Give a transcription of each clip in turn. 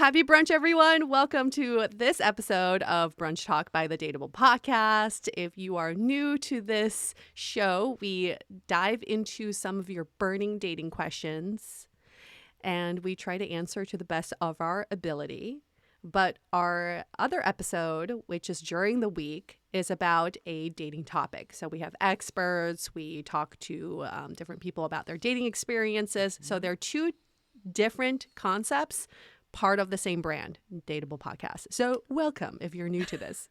Happy brunch, everyone. Welcome to this episode of Brunch Talk by the DATEABLE podcast. If you are new to this show, we dive into some of your burning dating questions and we try to answer to the best of our ability. But our other episode, which is during the week, is about a dating topic. So we have experts, we talk to different people about their dating experiences. So they're two different concepts, part of the same brand, DATEABLE podcast. So welcome if you're new to this.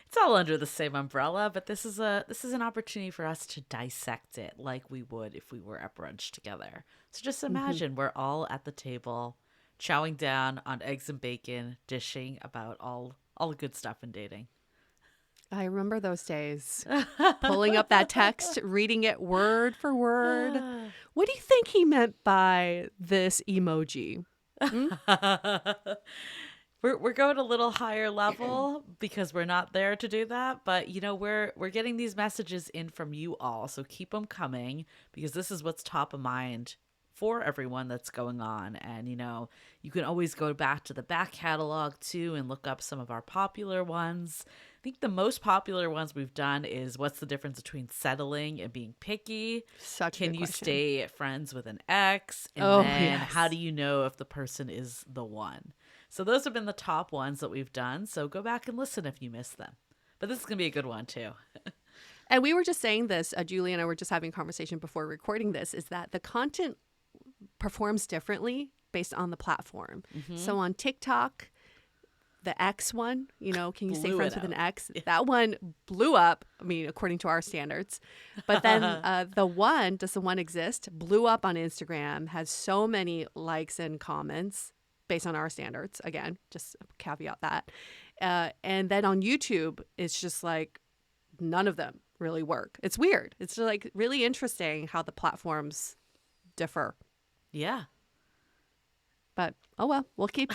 It's all under the same umbrella, but this is an opportunity for us to dissect it like we would if we were at brunch together. So just imagine we're all at the table, chowing down on eggs and bacon, dishing about all the good stuff in dating. I remember those days. Pulling up that text, reading it word for word. What do you think he meant by this emoji? We're going a little higher level because we're not there to do that, but we're getting these messages in from you all, so keep them coming because this is what's top of mind for everyone that's going on. And you can always go back to the back catalog too and look up some of our popular ones. I think the most popular ones we've done is what's the difference between settling and being picky? Can you stay friends with an ex? And then how do you know if the person is the one? So those have been the top ones that we've done. So go back and listen if you missed them. But this is going to be a good one too. And we were just saying this, Julie and I were just having a conversation before recording this, is that the content performs differently based on the platform. So on TikTok, the X one, can you stay friends with an X? Yeah. That one blew up, according to our standards. But then the one, does the one exist, blew up on Instagram, has so many likes and comments based on our standards. Again, just caveat that. And then on YouTube, it's just like none of them really work. It's weird. It's like really interesting how the platforms differ. Yeah. But oh well, we'll keep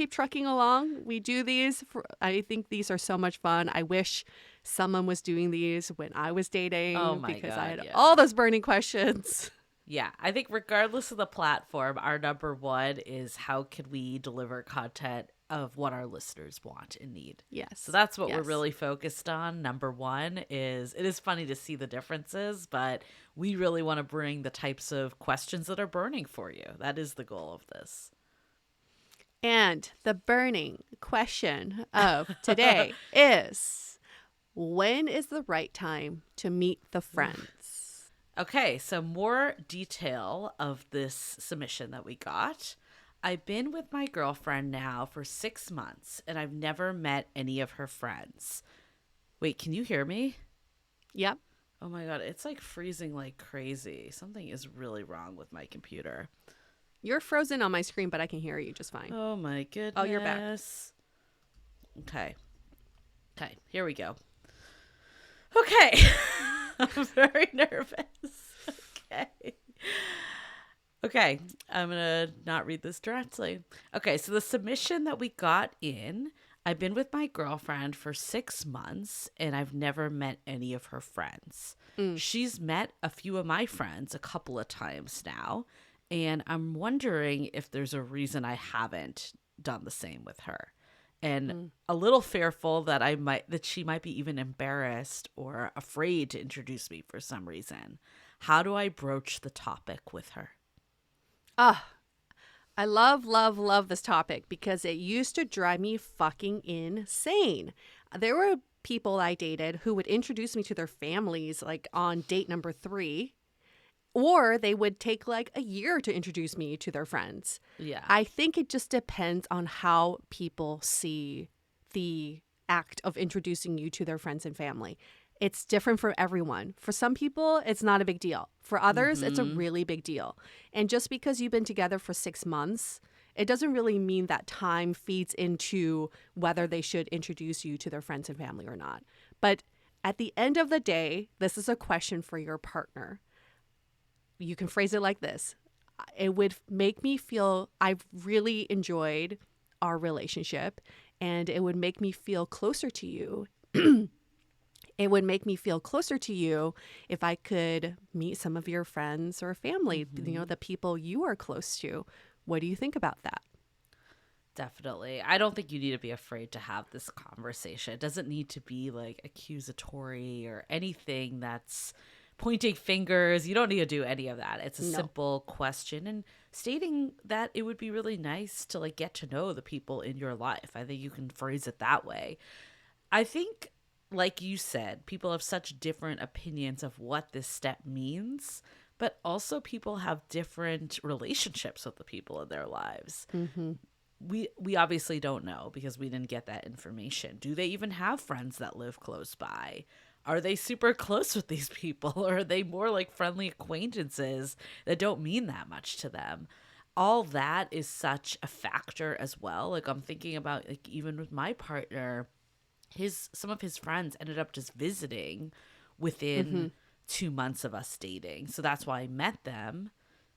trucking along. We do these. I think these are so much fun. I wish someone was doing these when I was dating because I had all those burning questions. Yeah, I think regardless of the platform, our number one is how can we deliver content of what our listeners want and need. Yes. So that's what we're really focused on. Number one is, it is funny to see the differences, but we really want to bring the types of questions that are burning for you. That is the goal of this. And the burning question of today is, when is the right time to meet the friends? Okay, so more detail of this submission that we got. I've been with my girlfriend now for 6 months, and I've never met any of her friends. Wait, can you hear me? Yep. Oh my God, it's like freezing like crazy. Something is really wrong with my computer. You're frozen on my screen, but I can hear you just fine. Oh my goodness. Oh, you're back. Okay, here we go. Okay. I'm very nervous. Okay, I'm going to not read this directly. Okay, so the submission that we got in, I've been with my girlfriend for 6 months, and I've never met any of her friends. She's met a few of my friends a couple of times now, and I'm wondering if there's a reason I haven't done the same with her. And a little fearful that she might be even embarrassed or afraid to introduce me for some reason. How do I broach the topic with her? I love this topic because it used to drive me fucking insane. There were people I dated who would introduce me to their families like on date number 3, or they would take like a year to introduce me to their friends. Yeah. I think it just depends on how people see the act of introducing you to their friends and family. It's different for everyone. For some people, it's not a big deal. For others, it's a really big deal. And just because you've been together for 6 months, it doesn't really mean that time feeds into whether they should introduce you to their friends and family or not. But at the end of the day, this is a question for your partner. You can phrase it like this. It would make me feel I've really enjoyed our relationship, and it would make me feel closer to you. It would make me feel closer to you if I could meet some of your friends or family, the people you are close to. What do you think about that? Definitely. I don't think you need to be afraid to have this conversation. It doesn't need to be like accusatory or anything that's pointing fingers. You don't need to do any of that. It's a No. simple question and stating that it would be really nice to like get to know the people in your life. I think you can phrase it that way. I think, like you said, people have such different opinions of what this step means, but also people have different relationships with the people in their lives. Mm-hmm. We obviously don't know because we didn't get that information. Do they even have friends that live close by? Are they super close with these people, or are they more like friendly acquaintances that don't mean that much to them? All that is such a factor as well. Like I'm thinking about like even with my partner, some of his friends ended up just visiting within Mm-hmm. 2 months of us dating. So that's why I met them.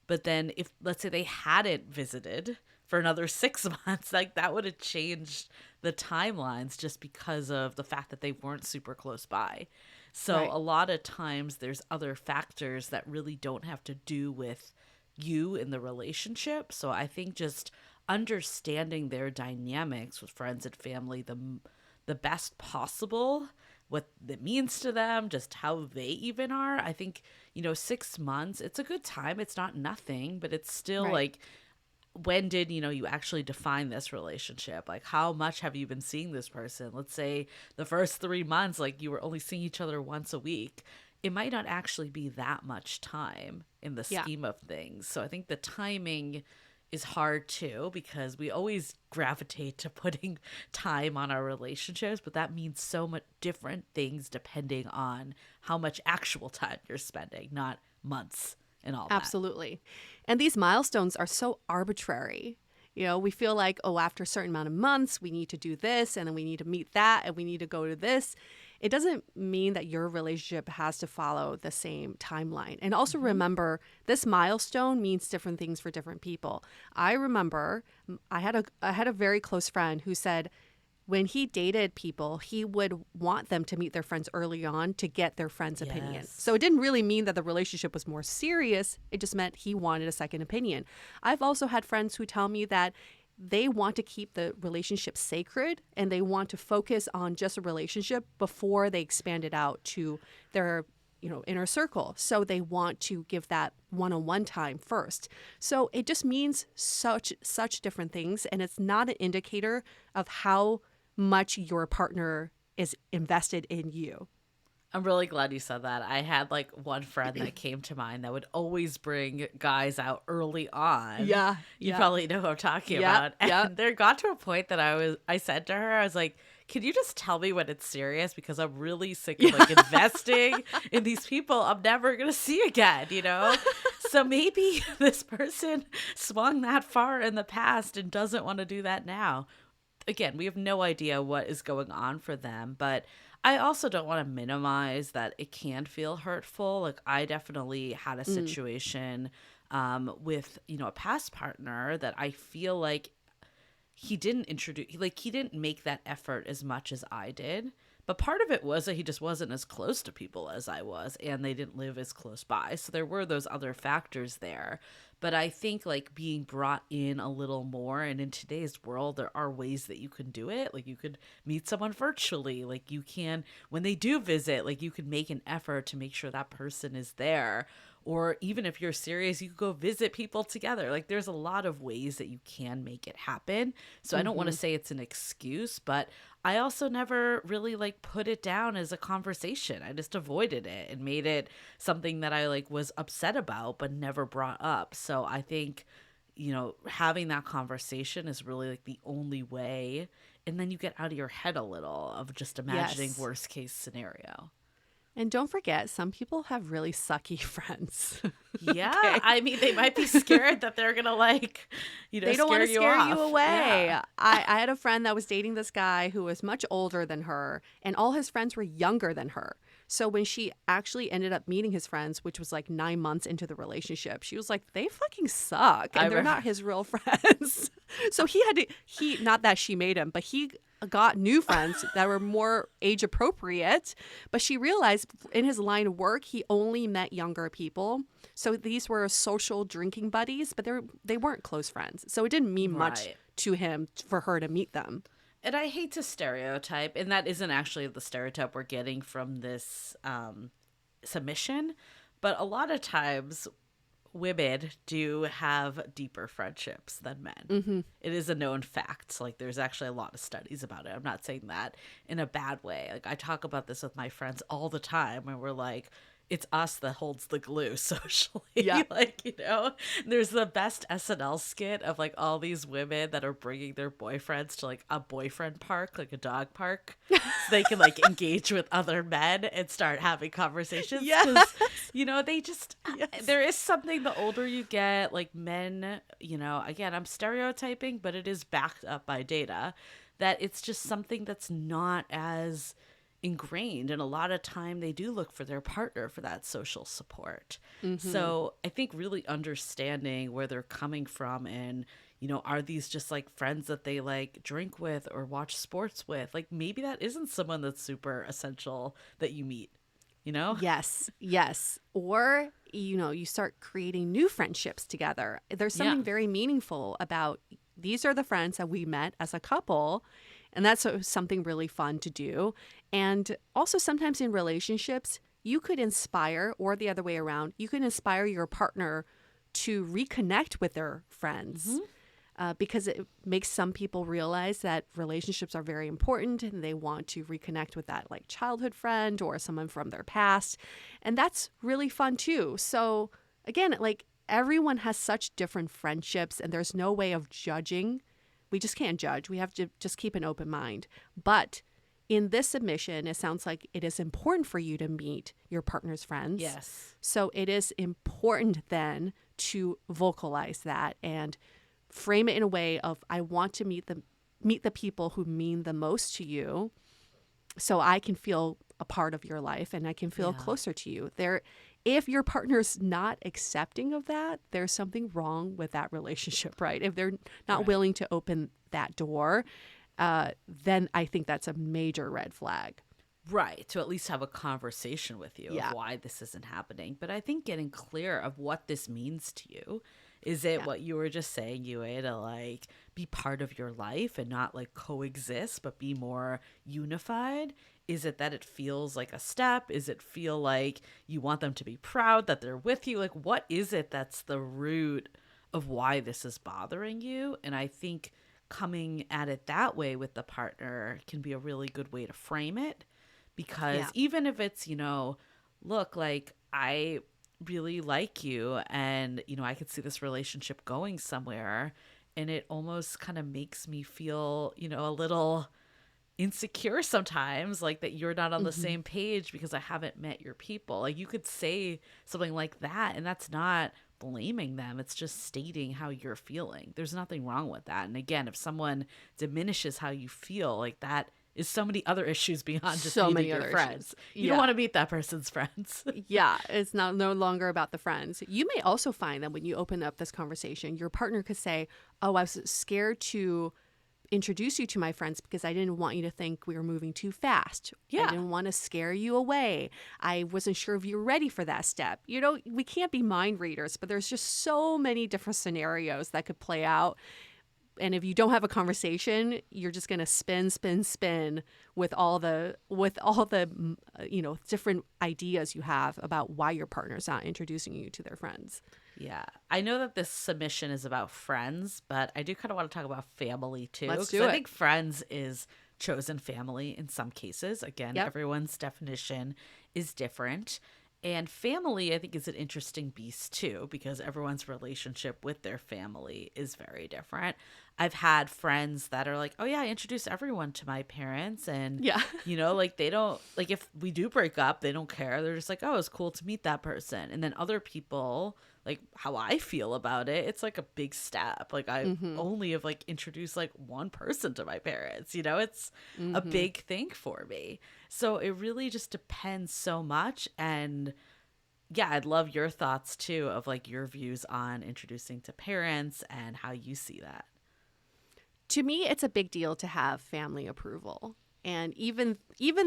But then if let's say they hadn't visited for another 6 months, like that would have changed the timelines just because of the fact that they weren't super close by. So Right. a lot of times there's other factors that really don't have to do with you in the relationship. So I think just understanding their dynamics with friends and family the best possible, what it means to them, just how they even are. I think, 6 months, it's a good time. It's not nothing, but it's still Right. like, when did, you actually define this relationship? Like, how much have you been seeing this person? Let's say the first 3 months, like you were only seeing each other once a week. It might not actually be that much time in the Yeah. scheme of things. So I think the timing is hard too, because we always gravitate to putting time on our relationships, but that means so much different things depending on how much actual time you're spending, not months and all that. Absolutely. And these milestones are so arbitrary. We feel like, oh, after a certain amount of months, we need to do this, and then we need to meet that, and we need to go to this. It doesn't mean that your relationship has to follow the same timeline. And also remember, this milestone means different things for different people. I remember I had a very close friend who said when he dated people, he would want them to meet their friends early on to get their friends' opinion. Yes. So it didn't really mean that the relationship was more serious. It just meant he wanted a second opinion. I've also had friends who tell me that they want to keep the relationship sacred and they want to focus on just a relationship before they expand it out to their inner circle. So they want to give that one-on-one time first. So it just means such different things, and it's not an indicator of how much your partner is invested in you. I'm really glad you said that. I had like one friend that came to mind that would always bring guys out early on. Yeah. You probably know who I'm talking Yeah, about. And yeah. there got to a point that I said to her, I was like, can you just tell me when it's serious? Because I'm really sick of like investing in these people I'm never going to see again, So maybe this person swung that far in the past and doesn't want to do that now. Again, we have no idea what is going on for them, but I also don't want to minimize that it can feel hurtful. Like I definitely had a situation with, a past partner that I feel like he didn't make that effort as much as I did. But part of it was that he just wasn't as close to people as I was, and they didn't live as close by. So there were those other factors there. But I think like being brought in a little more, and in today's world, there are ways that you can do it. Like you could meet someone virtually. Like you can, when they do visit, like you could make an effort to make sure that person is there. Or even if you're serious, you could go visit people together. Like there's a lot of ways that you can make it happen. So I don't want to say it's an excuse, but I also never really like put it down as a conversation. I just avoided it and made it something that I like was upset about, but never brought up. So I think, having that conversation is really like the only way. And then you get out of your head a little of just imagining Yes. worst case scenario. And don't forget, some people have really sucky friends. Yeah, Okay. I mean, they might be scared that they're gonna like, They don't want to scare you off. away. Yeah. I had a friend that was dating this guy who was much older than her, and all his friends were younger than her. So when she actually ended up meeting his friends, which was like 9 months into the relationship, she was like, they fucking suck. And they're not his real friends. So not that she made him, but he got new friends that were more age appropriate. But she realized in his line of work, he only met younger people. So these were social drinking buddies, but they weren't close friends. So it didn't mean much Right. to him for her to meet them. And I hate to stereotype, and that isn't actually the stereotype we're getting from this submission, but a lot of times women do have deeper friendships than men. Mm-hmm. It is a known fact. Like, there's actually a lot of studies about it. I'm not saying that in a bad way. Like, I talk about this with my friends all the time, and we're like, it's us that holds the glue socially. Yeah. Like, you know, there's the best SNL skit of like all these women that are bringing their boyfriends to like a boyfriend park, like a dog park, so they can like engage with other men and start having conversations. Yes. 'Cause, you know, they just, Yes. there is something the older you get, like men, you know, again, I'm stereotyping, but it is backed up by data, that it's just something that's not as ingrained, and a lot of time they do look for their partner for that social support. So I think really understanding where they're coming from, and you know, are these just like friends that they like drink with or watch sports with? Like, maybe that isn't someone that's super essential that you meet, you know? Yes, yes. Or, you know, you start creating new friendships together. There's something very meaningful about these are the friends that we met as a couple. And that's something really fun to do. And also sometimes in relationships, you could inspire, or the other way around, you can inspire your partner to reconnect with their friends. Because it makes some people realize that relationships are very important and they want to reconnect with that like childhood friend or someone from their past. And that's really fun too. So again, like everyone has such different friendships and there's no way of judging. We just can't judge. We have to just keep an open mind. But in this submission, it sounds like it is important for you to meet your partner's friends. Yes. So it is important then to vocalize that and frame it in a way of, I want to meet the people who mean the most to you so I can feel a part of your life and I can feel closer to you. If your partner's not accepting of that, there's something wrong with that relationship, right? If they're not willing to open that door, then I think that's a major red flag. Right. To at least have a conversation with you of why this isn't happening. But I think getting clear of what this means to you. Is it what you were just saying, Yue, to like be part of your life and not like coexist, but be more unified? Is it that it feels like a step? Is it feel like you want them to be proud that they're with you? Like, what is it that's the root of why this is bothering you? And I think coming at it that way with the partner can be a really good way to frame it. Because even if it's, you know, look, like I really like you and, you know, I could see this relationship going somewhere, and it almost kind of makes me feel, you know, a little insecure sometimes, like that you're not on the same page because I haven't met your people. Like, you could say something like that, and that's not blaming them. It's just stating how you're feeling. There's nothing wrong with that. And again, if someone diminishes how you feel, like that is so many other issues beyond just So meeting many your other friends. issues. You don't want to meet that person's friends. It's no longer about the friends. You may also find that when you open up this conversation, your partner could say, oh, I was scared to introduce you to my friends because I didn't want you to think we were moving too fast. I didn't want to scare you away. I wasn't sure if you were ready for that step. You know, we can't be mind readers, but there's just so many different scenarios that could play out. And if you don't have a conversation, you're just going to spin with all the you know, different ideas you have about why your partner's not introducing you to their friends. Yeah. I know that this submission is about friends, but I do kind of want to talk about family too. Let's 'cause do I it. think friends is chosen family in some cases. Again, everyone's definition is different. And family, I think, is an interesting beast too, because everyone's relationship with their family is very different. I've had friends that are like, oh yeah, I introduce everyone to my parents. And, you know, like they don't, like if we do break up, they don't care. They're just like, oh, it's cool to meet that person. And then other people, like how I feel about it, it's like a big step. Like I only have like introduced like one person to my parents, you know, it's a big thing for me. So it really just depends so much. And yeah, I'd love your thoughts too of like your views on introducing to parents and how you see that. To me, it's a big deal to have family approval. And even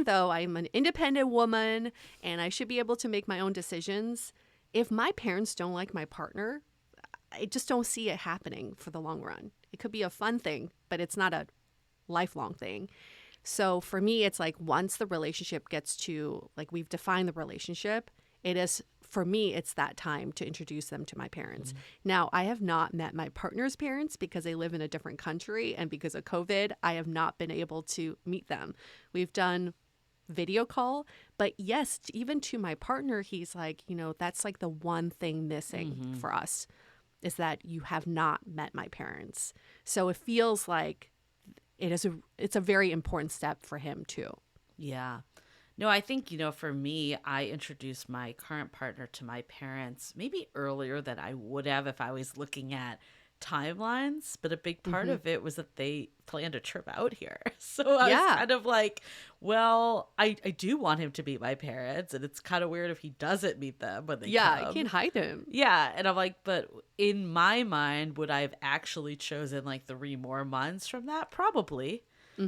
though I'm an independent woman and I should be able to make my own decisions, if my parents don't like my partner, I just don't see it happening for the long run. It could be a fun thing, but it's not a lifelong thing. So for me, it's like once the relationship gets to, like, we've defined the relationship, it is, for me, it's that time to introduce them to my parents. Now, I have not met my partner's parents because they live in a different country, and because of COVID, I have not been able to meet them. We've done video call, but yes, even to my partner, he's like, that's like the one thing missing for us, is that you have not met my parents. So it feels like it's a very important step for him too. Yeah. No, I think, for me, I introduced my current partner to my parents maybe earlier than I would have if I was looking at timelines. But a big part of it was that they planned a trip out here. So I was kind of like, well, I do want him to meet my parents. And it's kind of weird if he doesn't meet them when they come. I can't hide him. Yeah. And I'm like, but in my mind, would I have actually chosen like 3 more months from that? Probably.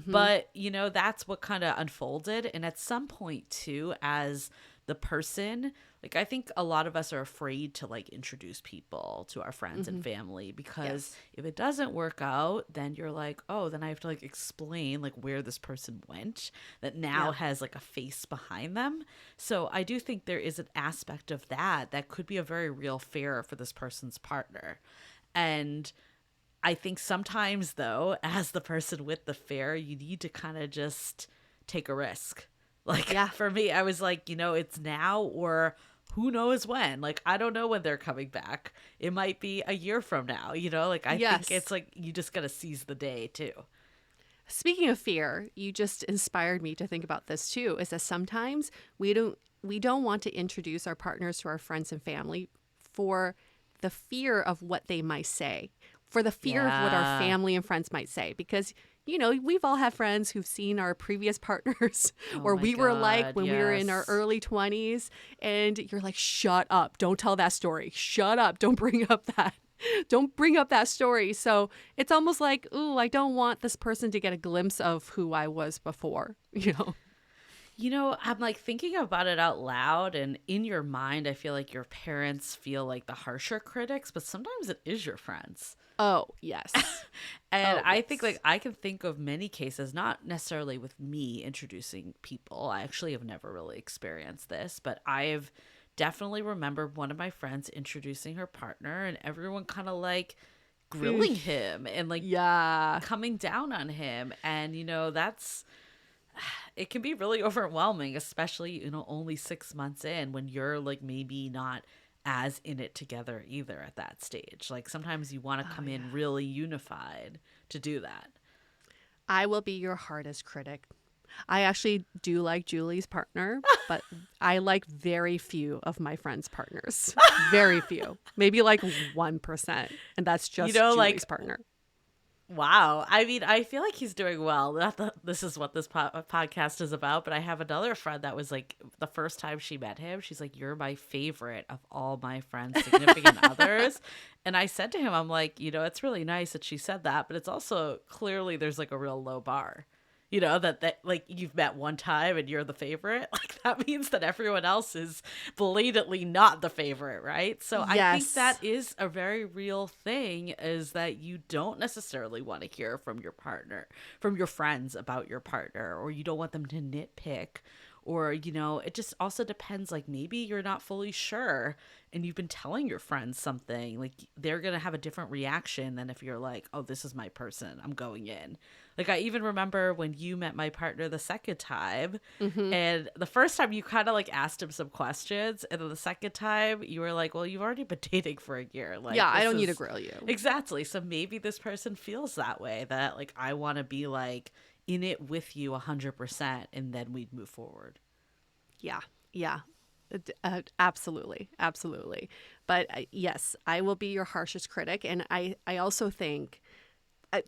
But, that's what kind of unfolded. And at some point, too, as the person, like, I think a lot of us are afraid to, like, introduce people to our friends and family because if it doesn't work out, then you're like, oh, then I have to, like, explain, like, where this person went that now has, like, a face behind them. So I do think there is an aspect of that could be a very real fear for this person's partner. And I think sometimes, though, as the person with the fear, you need to kind of just take a risk. Like, for me, I was like, it's now or who knows when. Like, I don't know when they're coming back. It might be a year from now, Like, I think it's like you just got to seize the day, too. Speaking of fear, you just inspired me to think about this, too, is that sometimes we don't want to introduce our partners to our friends and family for the fear of what they might say, for the fear of what our family and friends might say. Because, we've all had friends who've seen our previous partners or we were like when we were in our early 20s, and you're like, shut up. Don't tell that story. Shut up. Don't bring up that story. So it's almost like, ooh, I don't want this person to get a glimpse of who I was before, I'm like thinking about it out loud, and in your mind, I feel like your parents feel like the harsher critics, but sometimes it is your friends. Oh, yes. And I think like I can think of many cases, not necessarily with me introducing people. I actually have never really experienced this, but I've definitely remembered one of my friends introducing her partner and everyone kind of like grilling him and like coming down on him. And, it can be really overwhelming, especially, only 6 months in when you're like maybe not as in it together either at that stage. Like sometimes you want to come in really unified to do that. I will be your hardest critic. I actually do like Julie's partner, but I like very few of my friends' partners. Very few. Maybe like 1%. And that's just Julie's partner. Wow. I mean, I feel like he's doing well. Not that this is what this podcast is about, but I have another friend that was like, the first time she met him, she's like, you're my favorite of all my friends' significant others. And I said to him, I'm like, it's really nice that she said that, but it's also clearly there's like a real low bar. That like you've met one time and you're the favorite. Like that means that everyone else is blatantly not the favorite, right? So I think that is a very real thing, is that you don't necessarily want to hear from your partner, from your friends about your partner, or you don't want them to nitpick. Or, it just also depends, like maybe you're not fully sure and you've been telling your friends something, like they're going to have a different reaction than if you're like, oh, this is my person, I'm going in. Like I even remember when you met my partner the second time, and the first time you kind of like asked him some questions, and then the second time you were like, well, you've already been dating for a year. Like, I don't need to grill you. Exactly. So maybe this person feels that way, that like I want to be like in it with you 100%, and then we'd move forward. Yeah. Absolutely. But yes, I will be your harshest critic. And I also think,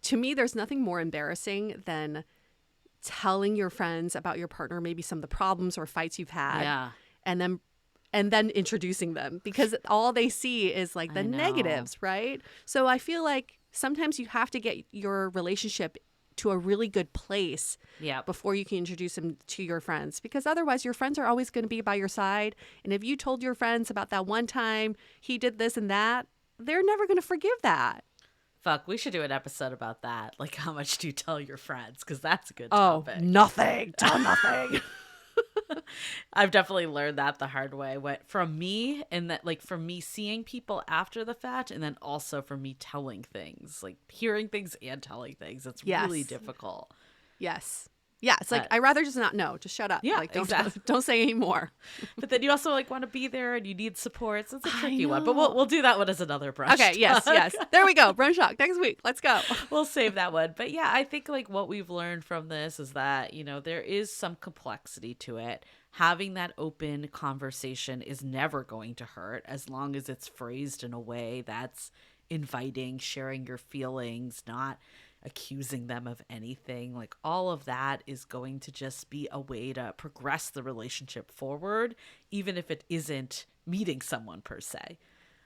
to me, there's nothing more embarrassing than telling your friends about your partner, maybe some of the problems or fights you've had, and then introducing them, because all they see is like the negatives, right? So I feel like sometimes you have to get your relationship to a really good place before you can introduce them to your friends, because otherwise your friends are always going to be by your side. And if you told your friends about that one time he did this and that, they're never going to forgive that. Fuck, we should do an episode about that. Like, how much do you tell your friends? Because that's a good Oh, topic. nothing. Tell nothing. I've definitely learned that the hard way. From me, and that, like, from me seeing people after the fact, and then also from me telling things, like hearing things and telling things. It's really difficult. Yes. Yeah, it's like, I'd rather just not know. Just shut up. Yeah, like, don't, exactly. don't say any more. But then you also like want to be there and you need support. So it's a tricky one. But we'll do that one as another brunch. Okay, yes. There we go. Brunch talk next week. Let's go. We'll save that one. But yeah, I think like what we've learned from this is that, you know, there is some complexity to it. Having that open conversation is never going to hurt as long as it's phrased in a way that's inviting, sharing your feelings, not accusing them of anything. Like all of that is going to just be a way to progress the relationship forward, even if it isn't meeting someone per se.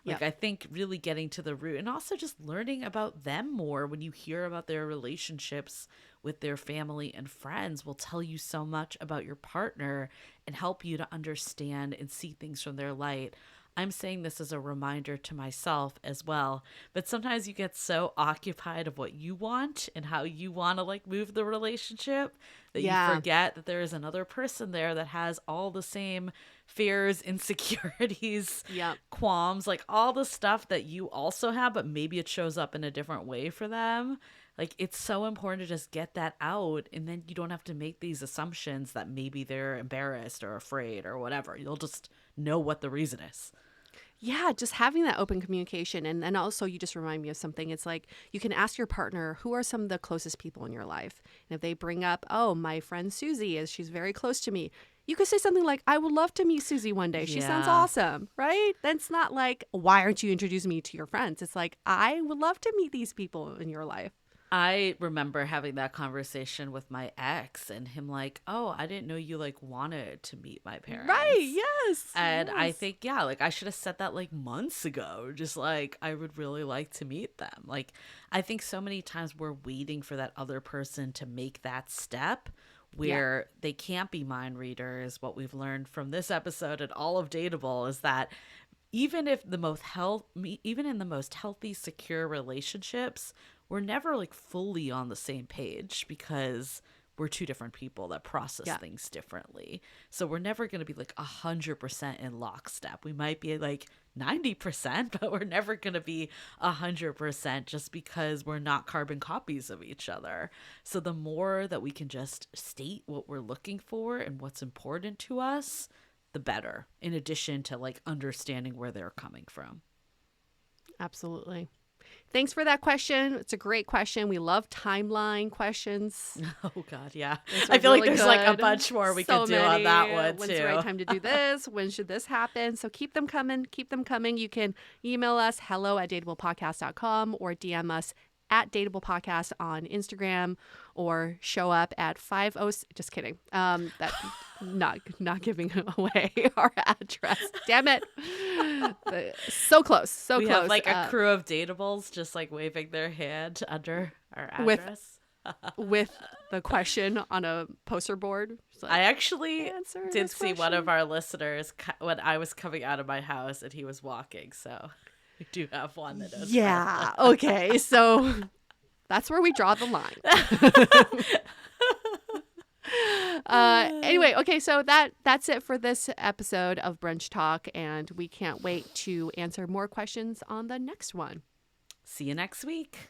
Like, I think really getting to the root and also just learning about them more when you hear about their relationships with their family and friends will tell you so much about your partner and help you to understand and see things from their light. I'm saying this as a reminder to myself as well, but sometimes you get so occupied of what you want and how you want to like move the relationship that you forget that there is another person there that has all the same fears, insecurities, qualms, like all the stuff that you also have, but maybe it shows up in a different way for them. Like, it's so important to just get that out, and then you don't have to make these assumptions that maybe they're embarrassed or afraid or whatever. You'll just know what the reason is. Yeah, just having that open communication. And then also you just remind me of something. It's like you can ask your partner, who are some of the closest people in your life? And if they bring up, oh, my friend Susie she's very close to me. You could say something like, I would love to meet Susie one day. She sounds awesome, right? That's not like, why aren't you introducing me to your friends? It's like, I would love to meet these people in your life. I remember having that conversation with my ex and him like, oh, I didn't know you like wanted to meet my parents. Right. Yes. And I think, yeah, like I should have said that like months ago. Just like, I would really like to meet them. Like, I think so many times we're waiting for that other person to make that step where they can't be mind readers. What we've learned from this episode and all of Dateable is that even in the most healthy, secure relationships, we're never like fully on the same page because we're two different people that process things differently. So we're never going to be like 100% in lockstep. We might be like 90%, but we're never going to be 100% just because we're not carbon copies of each other. So the more that we can just state what we're looking for and what's important to us, the better, in addition to like understanding where they're coming from. Absolutely. Thanks for that question. It's a great question. We love timeline questions. Oh, God, yeah. I feel like there's like a bunch more we could do on that one, When's the right time to do this? When should this happen? So keep them coming. Keep them coming. You can email us, hello@dateablepodcast.com, or DM us at DATEABLE on Instagram, or show up at 50. Just kidding. That not giving away our address. Damn it. So close. So we close. Have like a crew of Dateables just like waving their hand under our address. With the question on a poster board. Like, I actually did see question. one of our listeners when I was coming out of my house and he was walking. So we do have one that does. Yeah. Okay. So that's where we draw the line. Anyway, okay. So that's it for this episode of Brunch Talk, and we can't wait to answer more questions on the next one. See you next week.